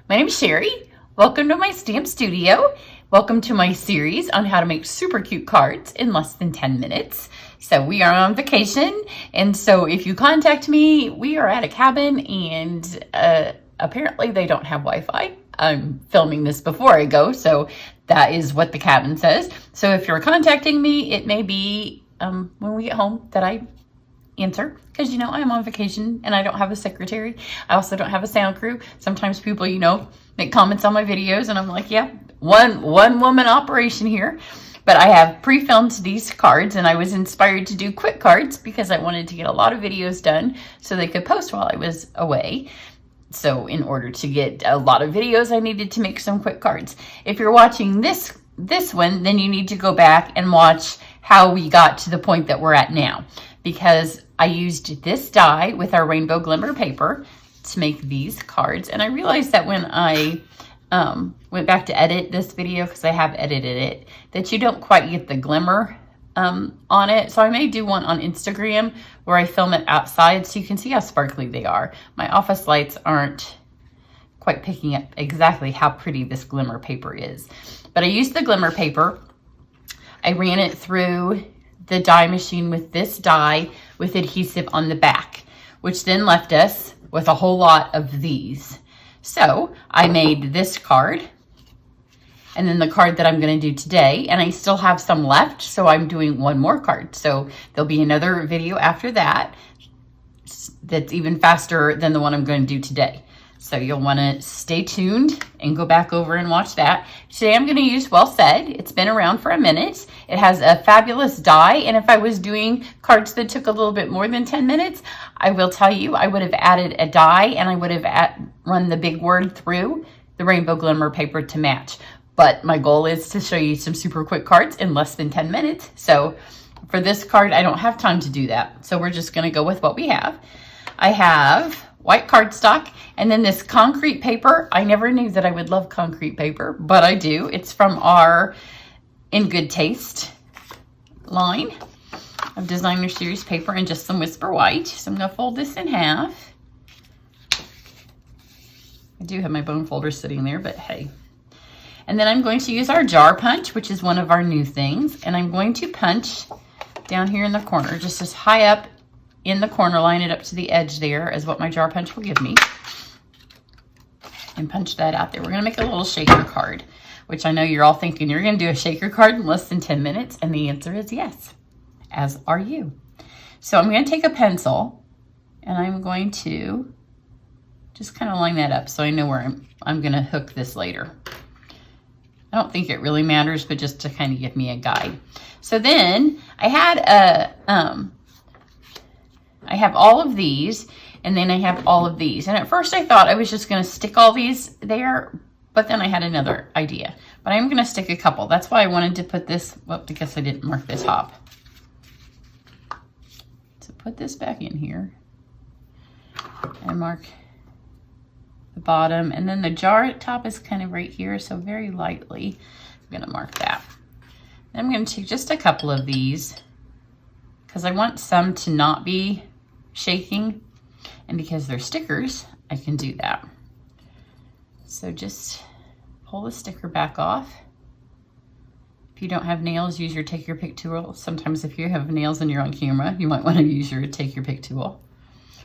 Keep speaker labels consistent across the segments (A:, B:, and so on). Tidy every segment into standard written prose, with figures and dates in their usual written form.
A: My name is Cheri. Welcome to my stamp studio. Welcome to my series on how to make super cute cards in less than 10 minutes. So we are on vacation, and so if you contact me, we are at a cabin, and apparently they don't have Wi-Fi. I'm filming this before I go, so that is what the cabin says. So if you're contacting me, it may be when we get home that I answer, because I'm on vacation and I don't have a secretary. I also don't have a sound crew. Sometimes people make comments on my videos, and I'm like, yeah, one woman operation here. But I have pre-filmed these cards, and I was inspired to do quick cards because I wanted to get a lot of videos done so they could post while I was away. So in order to get a lot of videos, I needed to make some quick cards. If you're watching this one, then you need to go back and watch how we got to the point that we're at now, because I used this die with our rainbow glimmer paper to make these cards. And I realized that when I went back to edit this video, because I have edited it, that you don't quite get the glimmer on it. So I may do one on Instagram where I film it outside so you can see how sparkly they are. My office lights aren't quite picking up exactly how pretty this glimmer paper is. But I used the glimmer paper. I ran it through the die machine with this die with adhesive on the back, which then left us with a whole lot of these. So I made this card, and then the card that I'm going to do today, and I still have some left, so I'm doing one more card. So there'll be another video after that that's even faster than the one I'm going to do today. So you'll want to stay tuned and go back over and watch that. Today I'm going to use Well Said. It's been around for a minute. It has a fabulous die, and if I was doing cards that took a little bit more than 10 minutes, I will tell you I would have added a die, and I would have run the big word through the rainbow glimmer paper to match. But my goal is to show you some super quick cards in less than 10 minutes. So for this card, I don't have time to do that. So we're just going to go with what we have. I have white cardstock, and then this concrete paper. I never knew that I would love concrete paper, but I do. It's from our In Good Taste line of designer series paper, and just some Whisper White. So I'm going to fold this in half. I do have my bone folder sitting there, but hey. And then I'm going to use our jar punch, which is one of our new things, and I'm going to punch down here in the corner, just as high up in the corner, line it up to the edge there as what my jar punch will give me, and punch that out there. We're going to make a little shaker card, which I know you're all thinking you're going to do a shaker card in less than 10 minutes, and the answer is yes, as are you. So I'm going to take a pencil, and I'm going to just kind of line that up so I know where I'm going to hook this later. I don't think it really matters, but just to kind of give me a guide. So then I had I have all of these, and then I have all of these. And at first I thought I was just going to stick all these there, but then I had another idea. But I'm going to stick a couple. That's why I wanted to put this, well, I guess I didn't mark this top. So put this back in here and mark the bottom, and then the jar top is kind of right here, so very lightly I'm going to mark that. Then I'm going to take just a couple of these because I want some to not be shaking, and because they're stickers I can do that. So just pull the sticker back off. If you don't have nails, use your take your pick tool. Sometimes if you have nails and you're on camera, you might want to use your take your pick tool.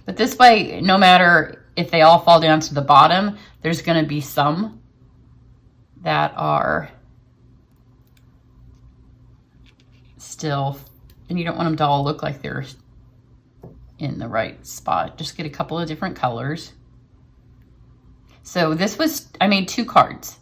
A: But this way, no matter if they all fall down to the bottom, there's going to be some that are still, and you don't want them to all look like they're in the right spot. Just get a couple of different colors. So this was, I made 2 cards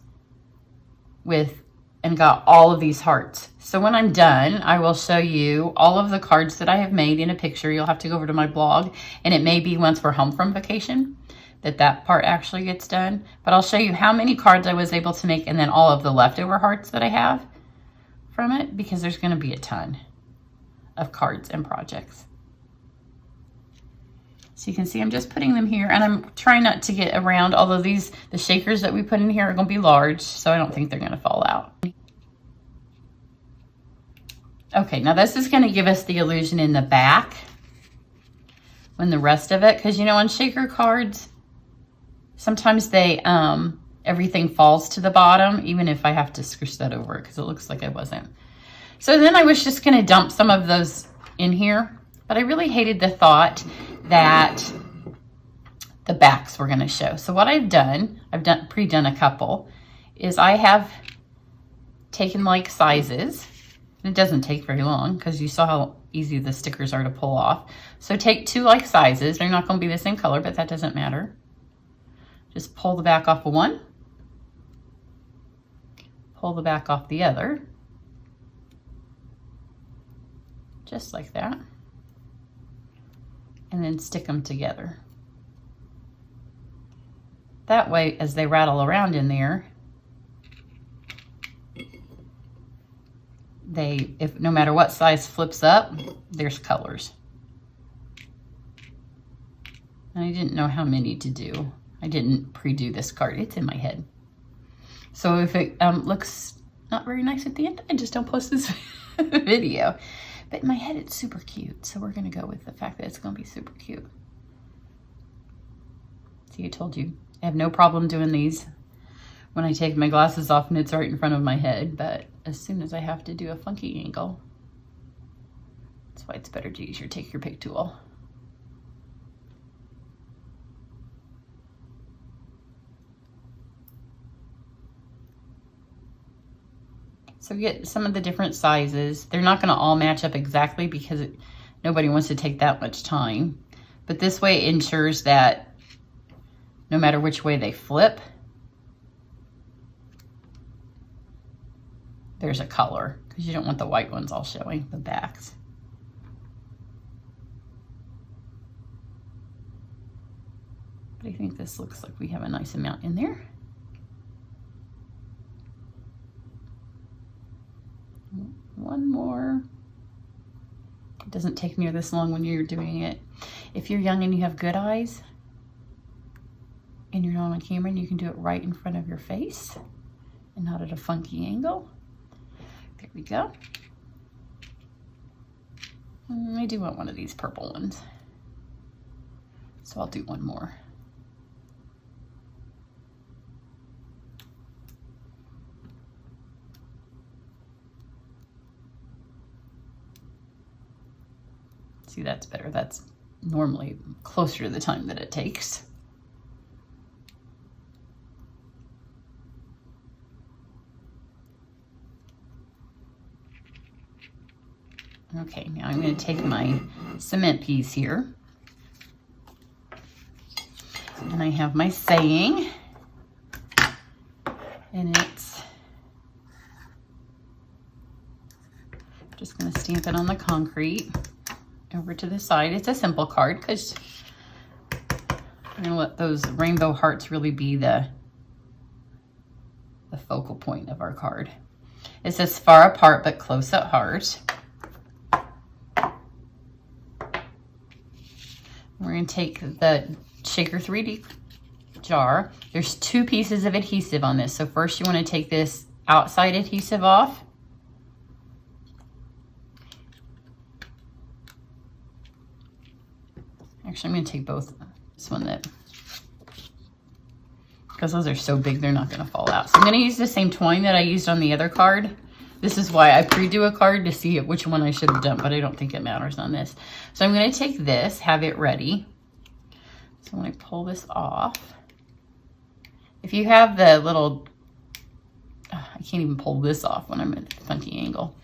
A: and got all of these hearts. So when I'm done, I will show you all of the cards that I have made in a picture. You'll have to go over to my blog, and it may be once we're home from vacation that part actually gets done. But I'll show you how many cards I was able to make, and then all of the leftover hearts that I have from it, because there's going to be a ton of cards and projects. So you can see I'm just putting them here, and I'm trying not to get around, although the shakers that we put in here are going to be large, so I don't think they're going to fall out. Okay, now this is going to give us the illusion in the back when the rest of it, because on shaker cards, sometimes they everything falls to the bottom, even if I have to scoosh that over it because it looks like I wasn't. So then I was just gonna dump some of those in here, but I really hated the thought that the backs were gonna show. So what I've pre-done a couple, is I have taken like sizes. It doesn't take very long because you saw how easy the stickers are to pull off. So take 2 like sizes. They're not gonna be the same color, but that doesn't matter. Just pull the back off of one, pull the back off the other, just like that, and then stick them together. That way, as they rattle around in there, if no matter what size flips up, there's colors. And I didn't know how many to do. I didn't pre-do this card. It's in my head. So if it looks not very nice at the end, I just don't post this video. But in my head, it's super cute. So we're gonna go with the fact that it's gonna be super cute. See, I told you, I have no problem doing these when I take my glasses off and it's right in front of my head. But as soon as I have to do a funky angle, that's why it's better to use your take your pick tool. So get some of the different sizes. They're not gonna all match up exactly because nobody wants to take that much time. But this way it ensures that no matter which way they flip, there's a color, because you don't want the white ones all showing, the backs. But I think this looks like we have a nice amount in there. One more. It doesn't take near this long when you're doing it. If you're young and you have good eyes and you're not on camera, and you can do it right in front of your face and not at a funky angle. There we go. I do want one of these purple ones, so I'll do one more. See, that's better. That's normally closer to the time that it takes. Okay, now I'm going to take my cement piece here, and I have my saying, and it's just going to stamp it on the concrete over to the side. It's a simple card because I'm going to let those rainbow hearts really be the focal point of our card. It says far apart but close at heart. We're going to take the Shaker 3D jar. There's 2 pieces of adhesive on this. So first you want to take this outside adhesive off. Actually, I'm going to take both. This one, because those are so big, they're not going to fall out. So I'm going to use the same twine that I used on the other card. This is why I pre-do a card to see which one I should have done, but I don't think it matters on this. So I'm going to take this, have it ready. So when I pull this off, if you have the little, I can't even pull this off when I'm at a funky angle.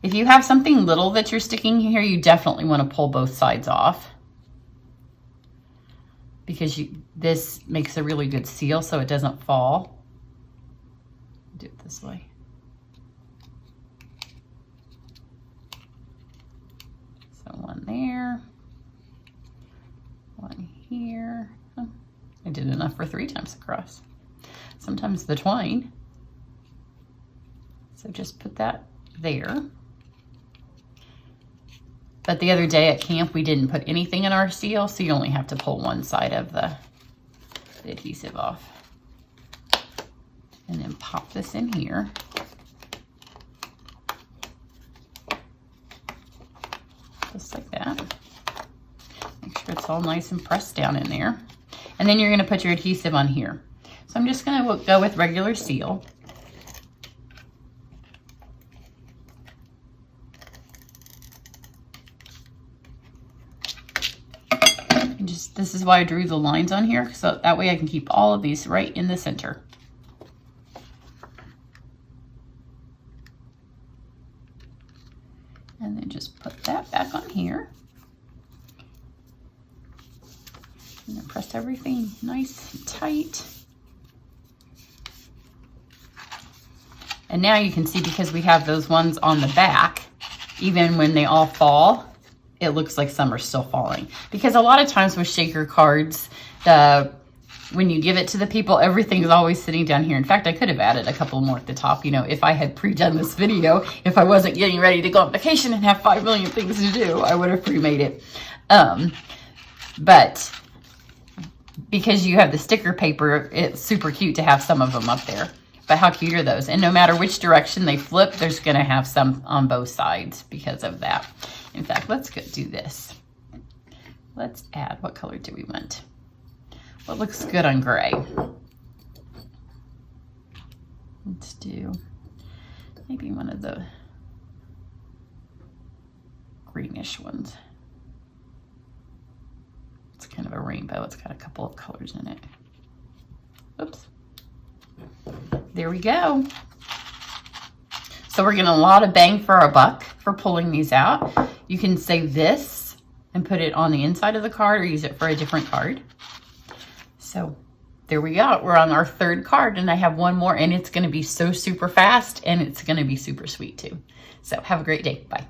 A: If you have something little that you're sticking here, you definitely want to pull both sides off, because this makes a really good seal so it doesn't fall. Do it this way. So one there, one here. Oh, I did enough for 3 times across. Sometimes the twine. So just put that there. But the other day at camp, we didn't put anything in our seal, so you only have to pull one side of the adhesive off. And then pop this in here. Just like that. Make sure it's all nice and pressed down in there. And then you're going to put your adhesive on here. So I'm just gonna go with regular seal. And just, this is why I drew the lines on here, so that way I can keep all of these right in the center. And then just put that back on here. And then press everything nice and tight. And now you can see, because we have those ones on the back, even when they all fall, it looks like some are still falling. Because a lot of times with shaker cards, when you give it to the people, everything's always sitting down here. In fact, I could have added a couple more at the top, you know, if I had pre-done this video. If I wasn't getting ready to go on vacation and have 5 million things to do, I would have pre-made it. But because you have the sticker paper, it's super cute to have some of them up there. But how cute are those? And no matter which direction they flip, there's going to have some on both sides because of that. In fact, let's go do this. Let's add, what color do we want? What looks good on gray? Let's do maybe one of the greenish ones. It's kind of a rainbow. It's got a couple of colors in it. Oops. There we go. So we're getting a lot of bang for our buck for pulling these out. You can save this and put it on the inside of the card or use it for a different card. So there we go. We're on our 3rd card, and I have one more, and it's going to be so super fast, and it's going to be super sweet too. So have a great day. Bye.